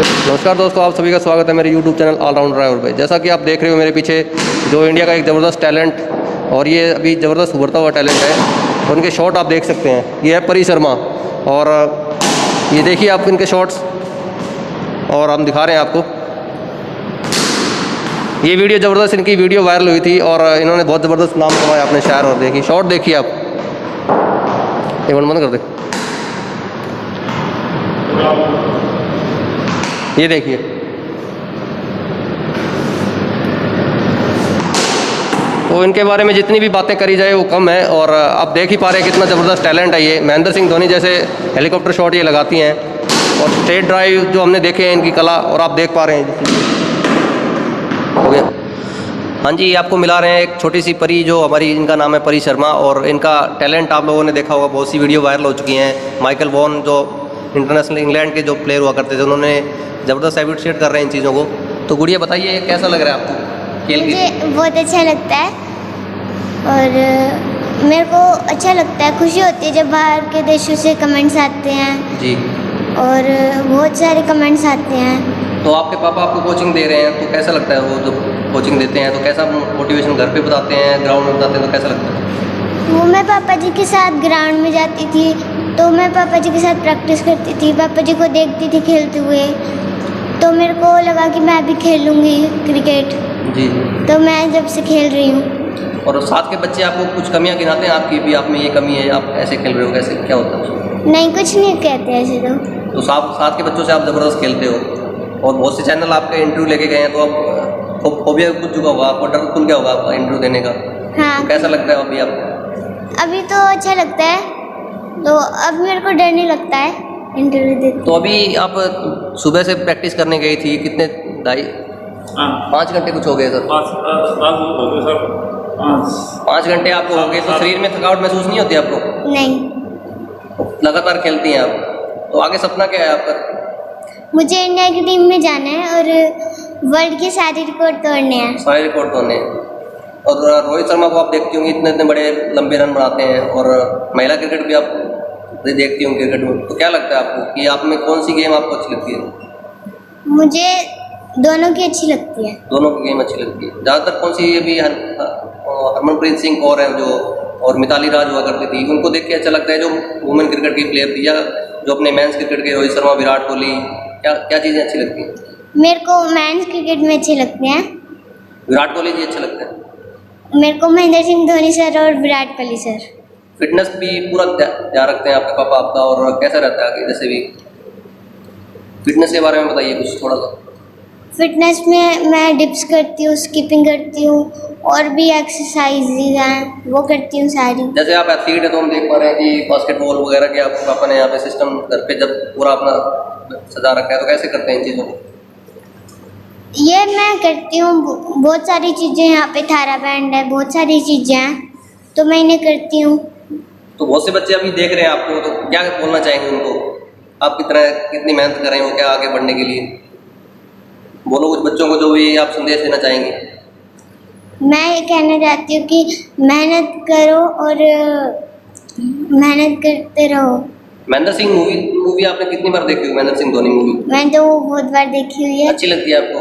नमस्कार दोस्तों, आप सभी का स्वागत है मेरे YouTube चैनल ऑलराउंडर ड्राइवर पे। जैसा कि आप देख रहे हो मेरे पीछे जो इंडिया का एक ज़बरदस्त टैलेंट और ये अभी ज़बरदस्त उभरता हुआ टैलेंट है, उनके शॉट आप देख सकते हैं। ये है परी शर्मा और ये देखिए आप इनके शॉट्स और हम दिखा रहे हैं आपको। ये वीडियो ज़बरदस्त, इनकी वीडियो वायरल हुई थी और इन्होंने बहुत ज़बरदस्त नाम कमाया अपने शहर। और देखिए शॉट देखिए आप, एक मिनट बंद कर दे। ये देखिए तो इनके बारे में जितनी भी बातें करी जाए वो कम है। और आप देख ही पा रहे हैं कितना ज़बरदस्त टैलेंट है ये। महेंद्र सिंह धोनी जैसे हेलीकॉप्टर शॉट ये लगाती हैं और स्ट्रेट ड्राइव जो हमने देखे हैं इनकी कला, और आप देख पा रहे हैं। हो गया। हाँ जी, ये आपको मिला रहे हैं एक छोटी सी परी जो हमारी, इनका नाम है परी शर्मा और इनका टैलेंट आप लोगों ने देखा होगा, बहुत सी वीडियो वायरल हो चुकी हैं। माइकल वॉन जो इंटरनेशनल इंग्लैंड के जो प्लेयर हुआ करते थे, उन्होंने ज़बरदस्त एप्रिशिएट कर रहे हैं इन चीज़ों को। तो गुड़िया बताइए कैसा लग रहा है आपको खेल? मुझे बहुत अच्छा लगता है और मेरे को अच्छा लगता है, खुशी होती है जब बाहर के देशों से कमेंट्स आते हैं जी। और बहुत सारे कमेंट्स आते हैं। तो आपके पापा आपको कोचिंग दे रहे हैं तो कैसा लगता है? वो जो कोचिंग देते हैं तो कैसा मोटिवेशन घर पे बताते हैं, ग्राउंड में बताते हैं तो कैसा लगता है? वो मैं पापा जी के साथ ग्राउंड में जाती थी तो मैं पापा जी के साथ प्रैक्टिस करती थी, पापा जी को देखती थी खेलते हुए, तो मेरे को लगा कि मैं भी खेलूँगी क्रिकेट। जी। तो मैं जब से खेल रही हूँ। और साथ के बच्चे आपको कुछ कमियां गिनाते हैं आपकी भी, आप में ये कमी है, आप ऐसे खेल रहे हो, कैसे क्या होता है? नहीं, कुछ नहीं कहते ऐसे तो साथ के बच्चों से आप ज़बरदस्त खेलते हो और बहुत से चैनल आपके इंटरव्यू लेके गए हैं, तो अब फोबिया कुछ चुका होगा, आपको डर खुल गया होगा आपका इंटरव्यू देने का। हाँ। तो कैसा लगता है अभी आपको? अभी तो अच्छा लगता है, तो अब मेरे को डर नहीं लगता है इंटरव्यू देते। तो अभी आप सुबह से प्रैक्टिस करने गई थी, कितने 5 घंटे कुछ हो गए सर? 5 घंटे आपको हो गए, तो शरीर में थकावट महसूस नहीं होती आपको? नहीं। लगातार खेलती हैं आप, तो आगे सपना क्या है आपका? मुझे इंडिया की टीम में जाना है और वर्ल्ड के सारे रिकॉर्ड तोड़ने हैं। सारे रिकॉर्ड तोड़ने हैं। और रोहित शर्मा को आप देखती होंगी, इतने इतने बड़े लंबे रन बनाते हैं, और महिला क्रिकेट भी आप देखती होंगी क्रिकेट में। तो क्या लगता है आपको कि आप में कौन सी गेम आपको अच्छी लगती है? मुझे दोनों की अच्छी लगती है। दोनों की गेम अच्छी लगती है। ज़्यादातर कौन सी? अभी हरमनप्रीत सिंह कौर है जो, और मिताली राज हुआ करती थी, उनको देख के अच्छा लगता है जो वुमेन क्रिकेट की प्लेयर थी, या जो अपने मेंस क्रिकेट के रोहित शर्मा, विराट कोहली, क्या चीज़ें अच्छी लगती हैं? मेरे को मेंस क्रिकेट में अच्छे लगते हैं। विराट कोहली जी अच्छे लगते हैं। मेरे को महेंद्र सिंह धोनी सर और विराट कोहली सर। फिटनेस भी पूरा ध्यान रखते हैं आपके पापा आपका, और कैसा रहता है आगे? जैसे भी फिटनेस के बारे में बताइए कुछ थोड़ा सा। फिटनेस में मैं डिप्स करती हूँ, स्किपिंग करती हूँ और भी एक्सरसाइज हैं वो करती हूँ सारी। जैसे आप एथलीट है तो हम देख पा रहे हैं कि बास्केटबॉल वगैरह के आपके पापा ने यहाँ पे सिस्टम घर पे जब पूरा अपना सजा रखा है, तो कैसे करते हैं इन चीज़ों को? ये मैं करती हूँ, बहुत सारी चीज़ें यहाँ पे, थारा बैंड है, बहुत सारी चीज़ें हैं तो मैं इन्हें करती हूँ। तो बहुत से बच्चे अभी देख रहे हैं आपको, तो क्या बोलना चाहेंगे उनको? आप कितनी मेहनत कर रहे हो क्या आगे बढ़ने के लिए? बोलो कुछ बच्चों को जो भी आप संदेश देना चाहेंगे। मैं ये कहना चाहती हूँ कि मेहनत करो और मेहनत करते रहो। महेंद्र सिंह मूवी आपने कितनी बार देखी हुई? महेंद्र सिंह धोनी मूवी मैंने तो वो बहुत बार देखी हुई है। अच्छी लगती है आपको?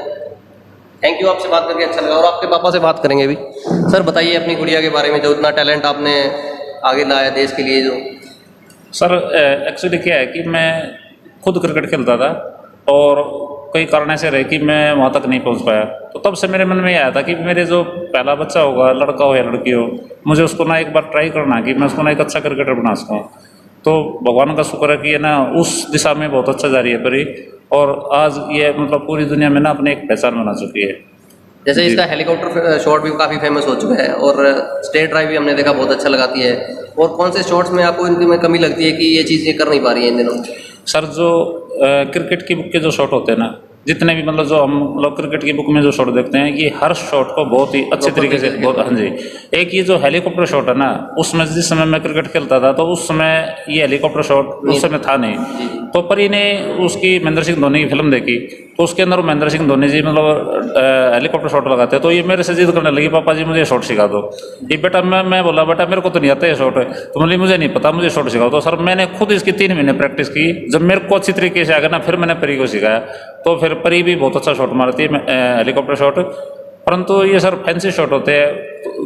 थैंक यू, आपसे बात करके अच्छा लगा। और आपके पापा से बात करेंगे अभी। सर बताइए अपनी गुड़िया के बारे में, जो इतना टैलेंट आपने आगे लाया देश के लिए। जो सर एक्चुअली क्या है कि मैं खुद क्रिकेट खेलता था और कई कारण ऐसे रहे कि मैं वहाँ तक नहीं पहुँच पाया, तो तब से मेरे मन में ये आया था कि मेरे जो पहला बच्चा होगा, लड़का हो या लड़की हो, मुझे उसको ना एक बार ट्राई करना कि मैं उसको ना एक अच्छा क्रिकेटर बना सकूँ। तो भगवान का शुक्र है कि ये ना उस दिशा में बहुत अच्छा जा रही है परी, और आज ये मतलब पूरी दुनिया में ना अपने एक पहचान बना चुकी है। जैसे इसका हेलीकॉप्टर शॉट भी काफ़ी फेमस हो चुका है, और स्ट्रेट ड्राइव भी हमने देखा बहुत अच्छा लगाती है। और कौन से शॉट्स में आपको इनकी में कमी लगती है कि ये चीज़ ये कर नहीं पा रही है इन दिनों? सर जो क्रिकेट की बुक के जो शॉट होते हैं ना, जितने भी मतलब जो हम लोग क्रिकेट की बुक में जो शॉट देखते हैं, ये हर शॉट को बहुत ही अच्छे तरीके से बहुत, हाँ जी। एक ये जो हेलीकॉप्टर शॉट है ना, उसमें जिस समय मैं क्रिकेट खेलता था तो उस समय ये हेलीकॉप्टर शॉट उस समय था नहीं। तो परी ने उसकी महेंद्र सिंह धोनी की फिल्म देखी, तो उसके अंदर महेंद्र सिंह धोनी जी मतलब हेलीकॉप्टर शॉट लगाते हैं, तो ये मेरे से जिद करने लगी, पापा जी मुझे शॉट सिखा दो। ये बेटा मैं बोला बेटा मेरे को तो नहीं आता है शॉट, तो बोली मुझे नहीं पता, मुझे शॉट सिखाओ। तो सर मैंने खुद इसकी 3 महीने प्रैक्टिस की, जब मेरे को अच्छी तरीके से आ गया ना, फिर मैंने परी को सिखाया। तो फिर परी भी बहुत अच्छा शॉट मारती है हेलीकॉप्टर शॉट। परंतु ये सर फैंसी शॉट होते हैं,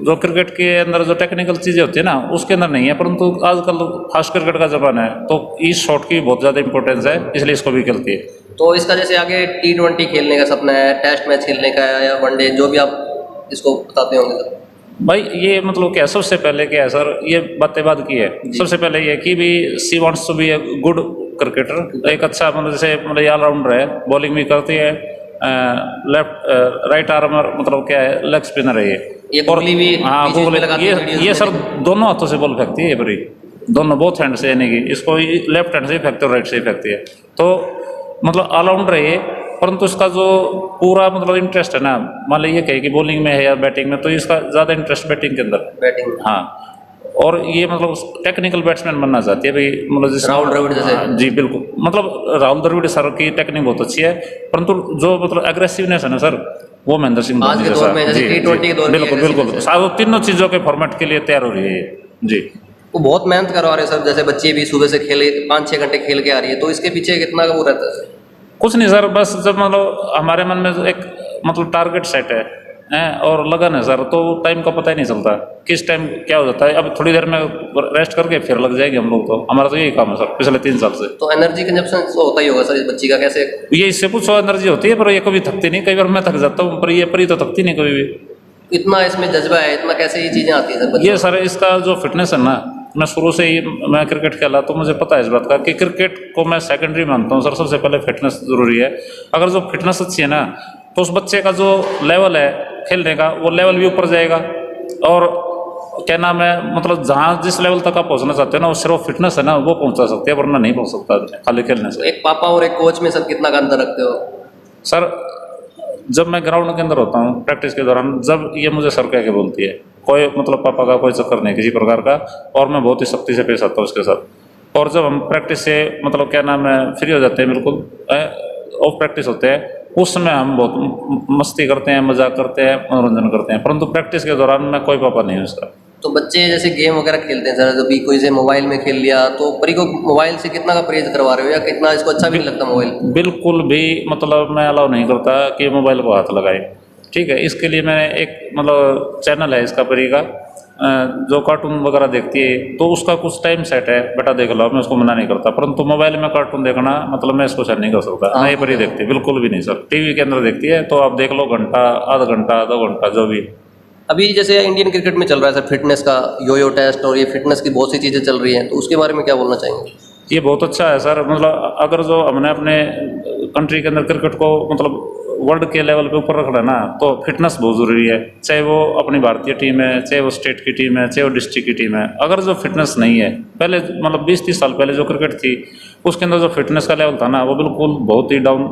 जो क्रिकेट के अंदर जो टेक्निकल चीज़ें होती है ना उसके अंदर नहीं है। परंतु आजकल फास्ट क्रिकेट का ज़माना है तो इस शॉट की बहुत ज़्यादा इंपॉर्टेंस है, इसलिए इसको भी खेलती है। तो इसका जैसे आगे T20 खेलने का सपना है, टेस्ट मैच खेलने का है या वनडे, जो भी आप इसको बताते होंगे सर। भाई ये मतलब क्या सबसे पहले क्या है सर, ये बातें बाद की है। सबसे पहले ये कि भी she wants to be a good cricketer, एक अच्छा मतलब जैसे मतलब ऑलराउंडर है, बॉलिंग भी करती है, लेफ्ट राइट आर्मर मतलब क्या है, लेग स्पिनर है ये गुगली भी हाँ बीच-बीच में गुगली, लगाती है वीडियोस ये में सर देखते हैं। दोनों हाथों से बॉल फेंकती है ये बड़ी, दोनों बोथ हैंड से, यानी कि इसको लेफ्ट हैंड से ही फेंकती है और राइट से ही फेंकती है। तो मतलब ऑलराउंडर है ये। परंतु इसका जो पूरा मतलब इंटरेस्ट है ना, मान लीजिए कहे कि बॉलिंग में है या बैटिंग में, तो इसका ज़्यादा इंटरेस्ट बैटिंग के अंदर बैटिंग में। हाँ। और ये मतलब टेक्निकल बैट्समैन बनना चाहती है भाई, मतलब जैसे राहुल द्रविड़ जैसे। हाँ, जी बिल्कुल, मतलब राहुल द्रविड़ सर की टेक्निक बहुत अच्छी है, परंतु जो मतलब एग्रेसिवनेस है ना सर, वो महेंद्र सिंह आज धोनी के दौर में जैसे जी, T20 जी, के दौर में बिल्कुल aggressiveness बिल्कुल है। सारे तीनों चीज़ों के फॉर्मेट के लिए तैयार हो रही है ये। जी वो बहुत मेहनत करवा रहे हैं सर, जैसे बच्चे भी सुबह से खेले 5-6 घंटे खेल के आ रही है, तो इसके पीछे कितना वो रहता है सर? कुछ नहीं सर, बस जब मतलब हमारे मन में एक मतलब टारगेट सेट है और लगन है सर, तो टाइम का पता ही नहीं चलता किस टाइम क्या हो जाता है। अब थोड़ी देर में रेस्ट करके फिर लग जाएंगे हम लोग, तो हमारा तो यही काम है सर पिछले 3 साल से। तो एनर्जी कंजप्शन तो होता ही होगा सर इस बच्ची का, कैसे? ये इससे पूछो, एनर्जी होती है पर ये कभी थकती नहीं। कई बार मैं थक जाता हूँ पर ये परी तो थकती नहीं कभी भी। इतना इसमें जज्बा है, इतना कैसे ये चीजें आती हैं सर बच्चों ये सर इसका जो फिटनेस है ना, मैं शुरू से ही मैं क्रिकेट खेला तो मुझे पता है इस बात का कि क्रिकेट को मैं सेकेंडरी मानता हूँ सर, सबसे पहले फिटनेस ज़रूरी है। अगर जो फिटनेस अच्छी है ना तो उस बच्चे का जो लेवल है खेलने का, वो लेवल भी ऊपर जाएगा। और क्या नाम है, मतलब जहाँ जिस लेवल तक आप पहुँचना चाहते हो ना, वो सिर्फ फिटनेस है ना वो पहुँचा सकती है, वरना नहीं पहुँच सकता खाली खेलने तो से। एक पापा और एक कोच में सर कितना का अंतर रखते हो? सर जब मैं ग्राउंड के अंदर होता हूँ प्रैक्टिस के दौरान, जब ये मुझे सर कह के बोलती है, कोई मतलब पापा का कोई चक्कर नहीं किसी प्रकार का, और मैं बहुत ही सख्ती से पेश आता हूँ उसके साथ। और जब हम प्रैक्टिस से मतलब क्या नाम है फ्री हो जाते हैं, बिल्कुल ऑफ प्रैक्टिस होते हैं, उस समय हम बहुत मस्ती करते हैं, मजाक करते हैं, मनोरंजन करते हैं। परंतु प्रैक्टिस के दौरान मैं कोई पापा नहीं हूँ उसका। तो बच्चे जैसे गेम वगैरह खेलते हैं सर, कभी कोई से मोबाइल में खेल लिया, तो परी को मोबाइल से कितना का परहेज करवा रहे हो, या कितना इसको अच्छा भी नहीं लगता मोबाइल? बिल्कुल भी मतलब मैं अलाउ नहीं करता कि मोबाइल को हाथ लगाए। ठीक है, इसके लिए मैंने एक मतलब चैनल है इसका परी का, जो कार्टून वगैरह देखती है, तो उसका कुछ टाइम सेट है, बेटा देख लो, मैं उसको मना नहीं करता। परंतु मोबाइल में कार्टून देखना मतलब मैं इसको सेट नहीं कर सकता। हाँ, नहीं परी देखती है, बिल्कुल भी नहीं सर। टीवी के अंदर देखती है तो आप देख लो, घंटा, आधा घंटा, 2 घंटा, जो भी। अभी जैसे इंडियन क्रिकेट में चल रहा है सर फिटनेस का यो टेस्ट, और ये फिटनेस की बहुत सी चीज़ें चल रही हैं, तो उसके बारे में क्या बोलना चाहेंगे? ये बहुत अच्छा है सर। मतलब अगर जो हमने अपने कंट्री के अंदर क्रिकेट को मतलब वर्ल्ड के लेवल पे ऊपर रखना है ना, तो फिटनेस बहुत ज़रूरी है। चाहे वो अपनी भारतीय टीम है, चाहे वो स्टेट की टीम है, चाहे वो डिस्ट्रिक्ट की टीम है, अगर जो फिटनेस नहीं है, पहले मतलब 20-30 साल पहले जो क्रिकेट थी उसके अंदर जो फिटनेस का लेवल था ना, वो बिल्कुल बहुत ही डाउन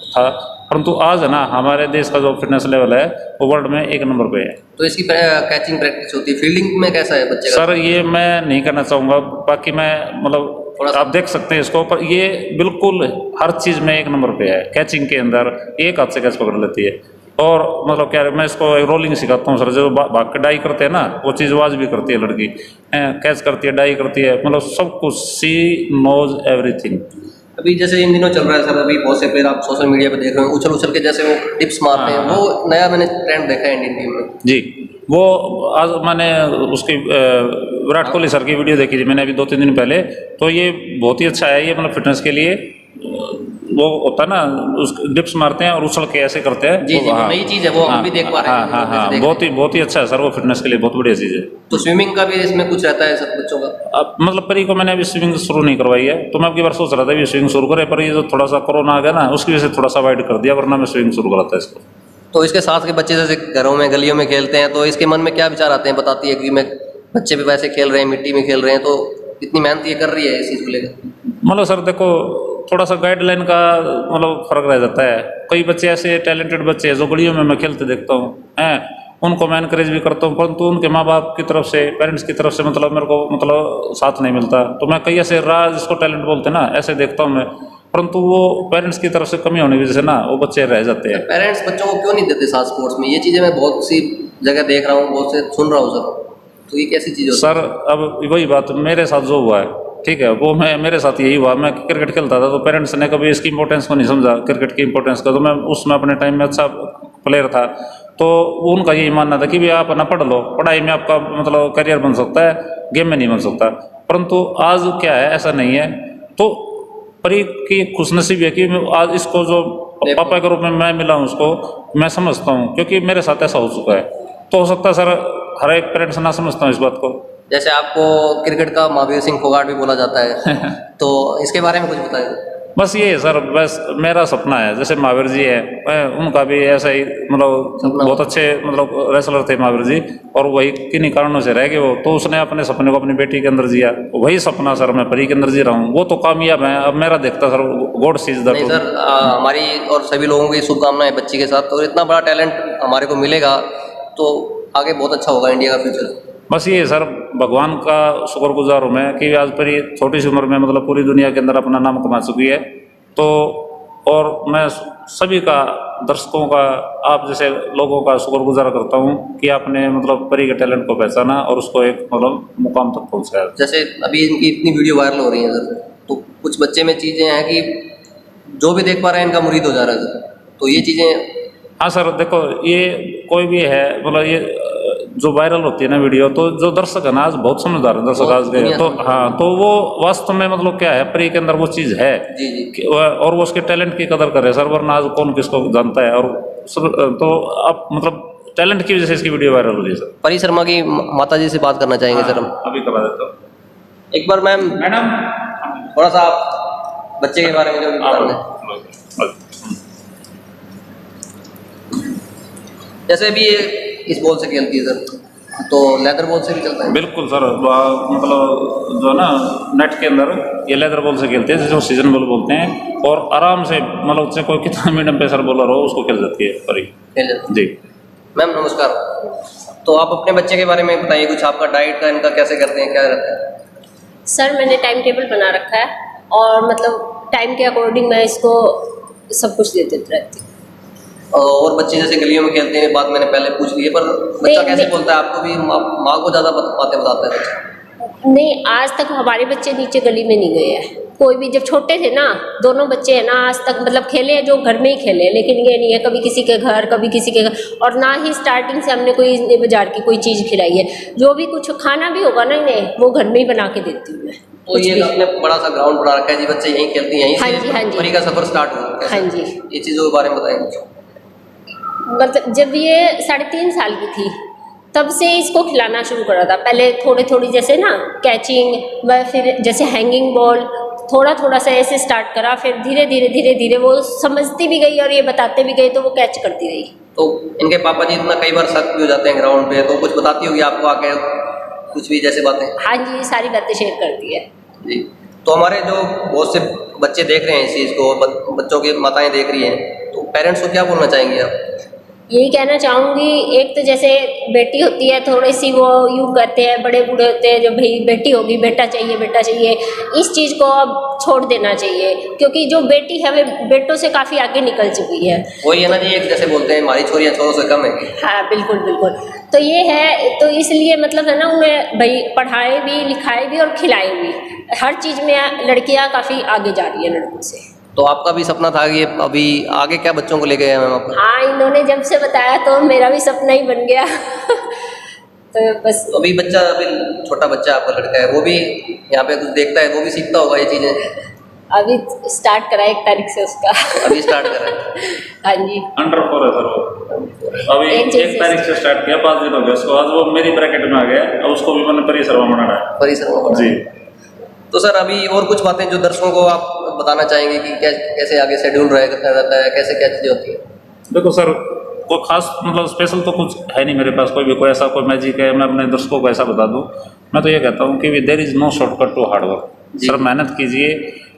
था। परंतु आज है ना, हमारे देश का जो फिटनेस लेवल है वो वर्ल्ड में 1 नंबर पे है। तो इसकी कैचिंग प्रैक्टिस होती है, फील्डिंग में कैसा है बच्चे का? सर ये मैं नहीं करना चाहूँगा, बाकी मैं मतलब थोड़ा सा- आप देख सकते हैं इसको, पर ये बिल्कुल हर चीज़ में 1 नंबर पे है। कैचिंग के अंदर एक हाथ से कैच पकड़ लेती है, और मतलब क्या मैं इसको रोलिंग सिखाता हूँ सर, जो भाग के डाई करते हैं ना, वो चीज़ आज भी करती है लड़की, कैच करती है, डाई करती है, मतलब सब कुछ, सी नोज एवरीथिंग। अभी जैसे इन दिनों चल रहा है सर, अभी बहुत से प्लेयर आप सोशल मीडिया पे देख रहे हो, उछल उछल के जैसे वो टिप्स मारते हैं, वो नया मैंने ट्रेंड देखा है इंडियन टीम में। जी, वो आज मैंने उसकी विराट कोहली सर की वीडियो देखी थी मैंने अभी 2-3 दिन पहले, तो ये बहुत ही अच्छा है। ये मतलब फिटनेस के लिए वो होता है ना, उस डिप्स मारते हैं और उछल के ऐसे करते हैं। जी जी, वो नई चीज़ है, वो हम भी देख पा रहे हैं। हाँ, बहुत ही अच्छा है सर, वो फिटनेस के लिए बहुत बढ़िया चीज़ है। तो स्विमिंग का भी इसमें कुछ रहता है सर बच्चों का? अब मतलब परी को मैंने अभी स्विमिंग शुरू नहीं करवाई है, तो मैं अब की बार सोच रहा था भी स्विमिंग शुरू करे, पर ये जो थोड़ा सा कोरोना आ गया ना, उसकी वजह से थोड़ा सा अवॉइड कर दिया, वरना मैं स्विमिंग शुरू कराता है इसको। तो इसके साथ के बच्चे जैसे घरों में गलियों में खेलते हैं, तो इसके मन में क्या विचार आते हैं? बताती है कि मैं बच्चे भी वैसे खेल रहे हैं, मिट्टी में खेल रहे हैं, तो इतनी मेहनत ये कर रही है इस चीज़ को लेकर? मतलब सर देखो, थोड़ा सा गाइडलाइन का मतलब फर्क रह जाता है। कई बच्चे ऐसे टैलेंटेड बच्चे हैं जो गलियों में मैं खेलते देखता हूँ, उनको मैं इनकरेज भी करता हूँ, परंतु उनके माँ बाप की तरफ से, पेरेंट्स की तरफ से मतलब मेरे को मतलब साथ नहीं मिलता। तो मैं कई ऐसे राज जिसको टैलेंट बोलते हैं ना, ऐसे देखता हूँ मैं, परंतु वो पेरेंट्स की तरफ से कमी होने की वजह से ना वो बच्चे रह जाते हैं। पेरेंट्स बच्चों को क्यों नहीं देते साथ स्पोर्ट्स में? ये चीज़ें मैं बहुत सी जगह देख रहा हूँ, बहुत से सुन रहा हूँ सर, तो ये कैसी चीज़ होती है? सर अब वही बात मेरे साथ जो हुआ है, ठीक है, वो मैं मेरे साथ यही हुआ। मैं क्रिकेट खेलता था तो पेरेंट्स ने कभी इसकी इंपॉर्टेंस को नहीं समझा, क्रिकेट की इंपॉर्टेंस का। तो मैं उसमें अपने टाइम में अच्छा प्लेयर था, तो उनका यही मानना था कि भाई आप अपना पढ़ लो, पढ़ाई में आपका मतलब करियर बन सकता है, गेम में नहीं बन सकता। परंतु आज क्या है, ऐसा नहीं है। तो परी की खुशनसीब है कि आज इसको जो पापा के रूप में मैं मिला हूँ उसको मैं समझता हूँ, क्योंकि मेरे साथ ऐसा हो चुका है। तो हो सकता है सर हर एक पेरेंट्स ना समझता हूँ इस बात को। जैसे आपको क्रिकेट का महावीर सिंह फोगाट भी बोला जाता है, तो इसके बारे में कुछ बताएं। बस ये है सर, बस मेरा सपना है जैसे महावीर जी है, उनका भी ऐसा ही मतलब बहुत अच्छे मतलब रेसलर थे महावीर जी, और वही किन्हीं कारणों से रह गए वो। तो उसने अपने सपने को अपनी बेटी के अंदर जिया, वही सपना सर मैं परी के अंदर जी रहा हूँ। वो तो कामयाब है, अब मेरा देखता सर गॉड सीज दैट। नहीं सर, हमारी और सभी लोगों की शुभकामनाएं बच्ची के साथ। तो इतना बड़ा टैलेंट हमारे को मिलेगा तो आगे बहुत अच्छा होगा इंडिया का फ्यूचर। बस ये सर भगवान का शुक्रगुजार हूँ मैं कि आज पर ये छोटी सी उम्र में मतलब पूरी दुनिया के अंदर अपना नाम कमा चुकी है। तो और मैं सभी का, दर्शकों का, आप जैसे लोगों का शुक्रगुजार करता हूँ कि आपने मतलब परी के टैलेंट को पहचाना और उसको एक मतलब मुकाम तक पहुँचाया। जैसे अभी इनकी इतनी वीडियो वायरल हो रही है सर, तो कुछ बच्चे में चीज़ें हैं कि जो भी देख पा रहे हैं इनका मुरीद हो जा रहा है सर, तो ये चीज़ें। हाँ सर देखो, ये कोई भी है मतलब ये जो वायरल होती है ना वीडियो, तो जो दर्शक है ना आज बहुत समझदार है दर्शक आज गए। तो हाँ, तो वो वास्तव में मतलब क्या है, परी के अंदर वो चीज़ है जी। और वो उसके टैलेंट की कदर करे सर, वरना आज कौन किसको जानता है। और तो अब मतलब टैलेंट की वजह से इसकी वीडियो वायरल हो रही है सर। परी शर्मा की माता जी से बात करना चाहेंगे सर हम। अभी करवा देता हूँ एक बार मैम थोड़ा सा आप बच्चे के बारे में जो भी बताना है। जैसे भी ये इस बॉल से खेलती है सर, तो लेदर बॉल से भी चलता है। बिल्कुल सर, मतलब जो है ना नेट के अंदर ये लेदर बॉल से खेलते हैं, जिसको सीजन बॉल बोलते हैं, और आराम से मतलब से कोई कितना मीडियम पेसर बॉलर हो उसको खेल जाती है परी। खेल जाती जी मैम नमस्कार। तो आप अपने बच्चे के बारे में बताइए कुछ, आपका डाइट का इनका कैसे करते हैं, क्या रहता है। सर मैंने टाइम टेबल बना रखा है और मतलब टाइम के अकॉर्डिंग मैं इसको सब कुछ दे देती रहती हूँ। और बच्चे जैसे गलियों में खेलते हैं, बात मैंने पहले पूछ ली है, पर बच्चा कैसे बोलता है आपको भी माँ को ज़्यादा बातें बताता है बच्चा। नहीं, आज तक हमारे बच्चे नीचे गली में नहीं गए हैं कोई भी। जब छोटे थे ना, दोनों बच्चे हैं ना, आज तक मतलब खेले हैं जो घर में ही खेले हैं, लेकिन ये नहीं है कभी किसी के घर कभी किसी के घर। और ना ही स्टार्टिंग से हमने कोई बाजार की कोई चीज़ खिलाई है। जो भी कुछ खाना भी होगा ना इन्हें, वो घर में ही बना के देती हूँ मैं। तो ये आपने बड़ा सा ग्राउंड बना रखा है जी, बच्चे यहीं खेलते हैं, यहीं से हाँ जी परी का सफर स्टार्ट हुआ। हाँ जी, ये चीज़ों के बारे में बताएंगे। मतलब जब ये 3.5 साल की थी तब से इसको खिलाना शुरू करा था। पहले थोड़ी थोड़ी जैसे ना कैचिंग व फिर जैसे हैंगिंग बॉल थोड़ा थोड़ा सा ऐसे स्टार्ट करा, फिर धीरे धीरे वो समझती भी गई और ये बताते भी गए, तो वो कैच करती रही। तो इनके पापा जी इतना कई बार सख्त भी हो जाते हैं ग्राउंड पे, तो कुछ बताती होगी आपको आके कुछ भी जैसे बातें। हाँ जी, सारी बातें शेयर करती है जी। तो हमारे जो बहुत से बच्चे देख रहे हैं इस चीज़ को, बच्चों की माताएं देख रही हैं, तो पेरेंट्स को क्या बोलना चाहेंगे आप। यही कहना चाहूँगी, एक तो जैसे बेटी होती है थोड़ी सी वो यूँ कहते हैं, बड़े बूढ़े होते हैं जो भाई बेटी होगी बेटा चाहिए, इस चीज़ को अब छोड़ देना चाहिए, क्योंकि जो बेटी है वे बेटों से काफ़ी आगे निकल चुकी है। वही है ना जी, एक जैसे बोलते हैं हमारी छोरियाँ छोरों से कम है। हाँ बिल्कुल। तो ये है, तो इसलिए मतलब है ना, उन्हें भाई पढ़ाए भी लिखाए भी और खिलाए भी, हर चीज़ में लड़कियाँ काफ़ी आगे जा रही है लड़कों से। तो आपका भी सपना था कि अभी आगे क्या बच्चों को लेके आए मैम आप। हाँ, इन्होंने जब से बताया तो मेरा भी सपना ही बन गया। तो बस अभी बच्चा, अभी छोटा बच्चा आपका लड़का है, वो भी यहाँ पे कुछ देखता है, वो भी सीखता होगा ये चीज़ें। अभी स्टार्ट करा 1 तारीख से उसका। अभी स्टार्ट करा है। हाँ जी, अंडर 4 है सर वो। अभी 1 तारीख से स्टार्ट किया, 5 दिन हो गए उसको। आज वो मेरी ब्रैकेट में आ गया, अब उसको भी मैंने परी शर्मा बनाना है। परी शर्मा जी। तो सर अभी और कुछ बातें जो दर्शकों को आप बताना चाहेंगे कि कैसे आगे शेड्यूल रहता है, कैसे क्या चीज़ें होती है। देखो सर, कोई खास मतलब स्पेशल तो कुछ है नहीं मेरे पास, कोई ऐसा कोई मैजिक है मैं अपने दर्शकों को ऐसा बता दूं। मैं तो ये कहता हूं कि there is no shortcut to hard work. Sir मेहनत कीजिए,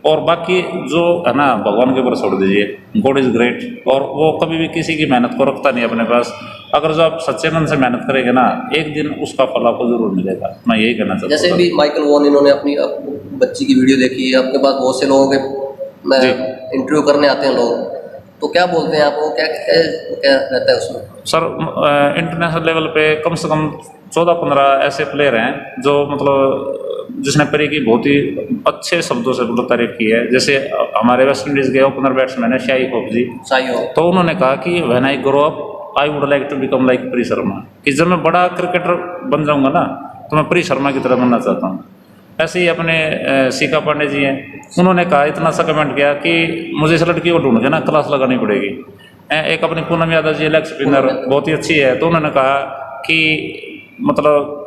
और बाकी जो है ना भगवान के ऊपर छोड़ दीजिए। गॉड इज़ ग्रेट, और वो कभी भी किसी की मेहनत को रखता नहीं अपने पास। अगर जो आप सच्चे मन से मेहनत करेंगे ना, एक दिन उसका फल आपको जरूर मिलेगा। मैं यही कहना चाहता हूँ। जैसे भी माइकल वॉन, इन्होंने अपनी बच्ची की वीडियो देखी है, आपके पास बहुत से लोगों के इंटरव्यू करने आते हैं लोग, तो क्या बोलते हैं आप, वो क्या क्या, क्या रहता है उसमें? सर इंटरनेशनल लेवल पे कम से कम 14-15 ऐसे प्लेयर हैं जो मतलब जिसने परी की बहुत ही अच्छे शब्दों से मतलब तारीफ की है। जैसे हमारे वेस्ट इंडीज़ के ओपनर बैट्समैन है शाहिद होप जी, चाहिए हो तो उन्होंने कहा कि when I grow up I would like to become like Pari Sharma, कि जब मैं बड़ा क्रिकेटर बन जाऊंगा ना तो मैं परी शर्मा की तरह बनना चाहता हूँ। ऐसे ही अपने सीका पांडे जी हैं, उन्होंने कहा इतना सा कमेंट किया कि मुझे इस लड़की को ढूंढ के ना क्लास लगानी पड़ेगी। एक अपनी पूनम यादव जी लेग स्पिनर बहुत ही अच्छी है, तो उन्होंने कहा कि मतलब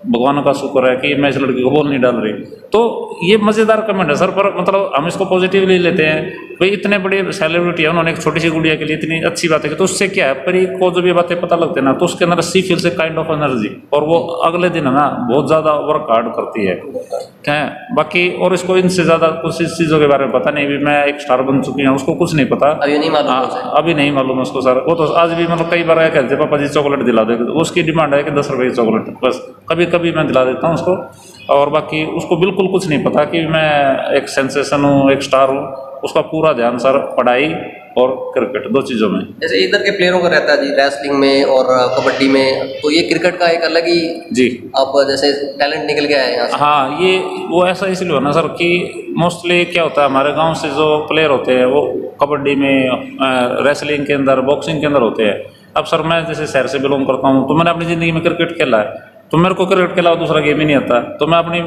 भगवान का शुक्र है कि मैं इस लड़की को बॉल नहीं डाल रही। तो ये मज़ेदार कमेंट है सर, पर मतलब हम इसको पॉजिटिवली लेते हैं। भाई इतने बड़े सेलिब्रिटी है, उन्होंने एक छोटी सी गुड़िया के लिए इतनी अच्छी बातें की, तो उससे क्या है, परी को जब ये बातें पता लगते हैं ना तो उसके अंदर सी फील से काइंड ऑफ एनर्जी, और वो अगले दिन है ना बहुत ज़्यादा वर्क हार्ड करती है। क्या है बाकी, और इसको इनसे ज़्यादा कुछ इस चीज़ों के बारे में पता नहीं। भी मैं एक स्टार बन चुकी हूँ, उसको कुछ नहीं पता, अभी नहीं मालूम उसे? अभी नहीं मालूम उसको सर। वो तो आज भी मतलब कई बार आया कहते पापा जी चॉकलेट दिला दे, उसकी डिमांड है कि 10 रुपये की चॉकलेट, बस कभी कभी मैं दिला देता हूँ उसको। और बाकी उसको बिल्कुल कुछ नहीं पता कि मैं एक सेंसेशन हूँ, एक स्टार हूँ। उसका पूरा ध्यान सर पढ़ाई और क्रिकेट, 2 चीज़ों में। जैसे इधर के प्लेयरों का रहता है जी, रेसलिंग में और कबड्डी में, तो ये क्रिकेट का एक अलग ही जी आप जैसे टैलेंट निकल गया है यहाँ से। हाँ, ये वो ऐसा इसलिए होना सर कि मोस्टली क्या होता है, हमारे गांव से जो प्लेयर होते हैं वो कबड्डी में, रेसलिंग के अंदर, बॉक्सिंग के अंदर होते हैं। अब सर मैं जैसे शहर से बिलोंग करता हूँ, तो मैंने अपनी ज़िंदगी में क्रिकेट खेला है, तो मेरे को क्रिकेट के अलावा दूसरा गेम ही नहीं आता, तो मैं अपनी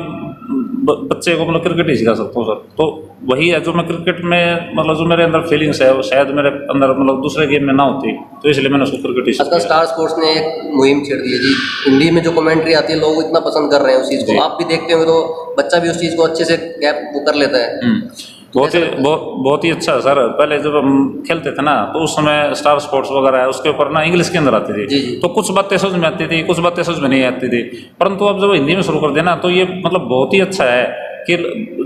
बच्चे को मतलब क्रिकेट ही सिखा सकता हूँ सर। तो वही है जो मैं क्रिकेट में मतलब जो मेरे अंदर फीलिंग्स है वो शायद मेरे अंदर मतलब दूसरे गेम में ना होती, तो इसलिए मैंने उसको क्रिकेट ही आजकल सिखाया। स्टार स्पोर्ट्स ने एक मुहिम छेड़ दी है जी, हिंदी में जो कमेंट्री आती है लोग इतना पसंद कर रहे हैं उस चीज़ जी। को। आप भी देखते होंगे तो बच्चा भी उस चीज़ को अच्छे से गैप वो कर लेता है। बहुत ही अच्छा सर। पहले जब हम खेलते थे ना तो उस समय स्टार स्पोर्ट्स वगैरह है उसके ऊपर ना इंग्लिश के अंदर आती थी, जी, जी। तो कुछ बातें समझ में आती थी, कुछ बातें समझ में नहीं आती थी। परंतु अब जब हिंदी में शुरू कर देना तो ये मतलब बहुत ही अच्छा है कि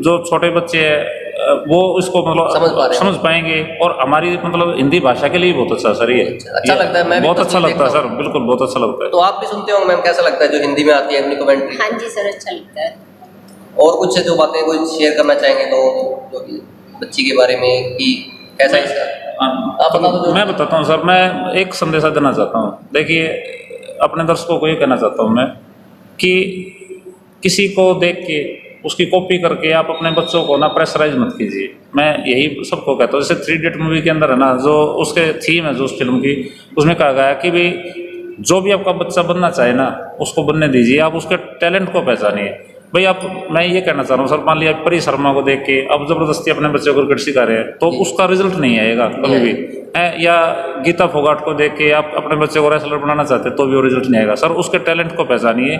जो छोटे बच्चे हैं वो इसको मतलब समझ पाएंगे, और हमारी मतलब हिंदी भाषा के लिए बहुत अच्छा सर। ये अच्छा लगता है, मैं भी बहुत अच्छा तस्वीर लगता है देखता सर, बिल्कुल बहुत अच्छा लगता है। तो आप भी सुनते होंगे मैम, कैसा लगता है जो हिंदी में आती है अपनी कमेंट्री? हाँ जी सर, अच्छा लगता है। और कुछ जो बातें कोई शेयर करना चाहेंगे तो जो कि बच्ची के बारे में कि कैसा है इसका, आप बता दो। मैं बताता हूँ सर, मैं एक संदेशा देना चाहता हूँ। देखिए अपने दर्शकों को ये कहना चाहता हूँ मैं कि किसी को देख के उसकी कॉपी करके आप अपने बच्चों को ना प्रेशराइज मत कीजिए। मैं यही सबको कहता हूँ। जैसे 3 इडियट मूवी के अंदर है ना, जो उसके थीम है जो उस फिल्म की, उसमें कहा गया कि भाई जो भी आपका बच्चा बनना चाहे ना उसको बनने दीजिए, आप उसके टैलेंट को पहचानिए। भाई आप, मैं ये कहना चाह रहा हूँ सर, मान लिया परी शर्मा को देख के अब जबरदस्ती अपने बच्चे को क्रिकेट सिखा रहे हैं तो उसका रिजल्ट नहीं आएगा कभी भी है। या गीता फोगाट को देख के आप अपने बच्चे को रेसलर बनाना चाहते हैं तो भी वो रिजल्ट नहीं आएगा सर। उसके टैलेंट को पहचानिए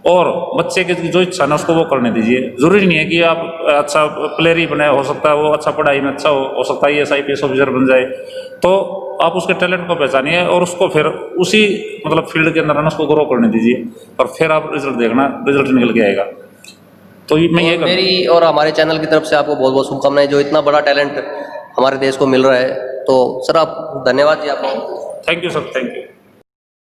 और बच्चे की जो इच्छा है उसको वो करने दीजिए। जरूरी नहीं है कि आप अच्छा प्लेयर ही बने, हो सकता है वो अच्छा पढ़ाई में अच्छा हो सकता है IAS ऑफिसर बन जाए। तो आप उसके टैलेंट को पहचानिए और उसको फिर उसी मतलब फील्ड के अंदर उसको ग्रो करने दीजिए, और फिर आप रिजल्ट देखना, रिजल्ट निकल के आएगा। तो मैं ये मेरी और हमारे चैनल की तरफ से आपको बहुत बहुत शुभकामनाएं, जो इतना बड़ा टैलेंट हमारे देश को मिल रहा है। तो सर आप धन्यवाद जी आपको। Thank you sir, thank you.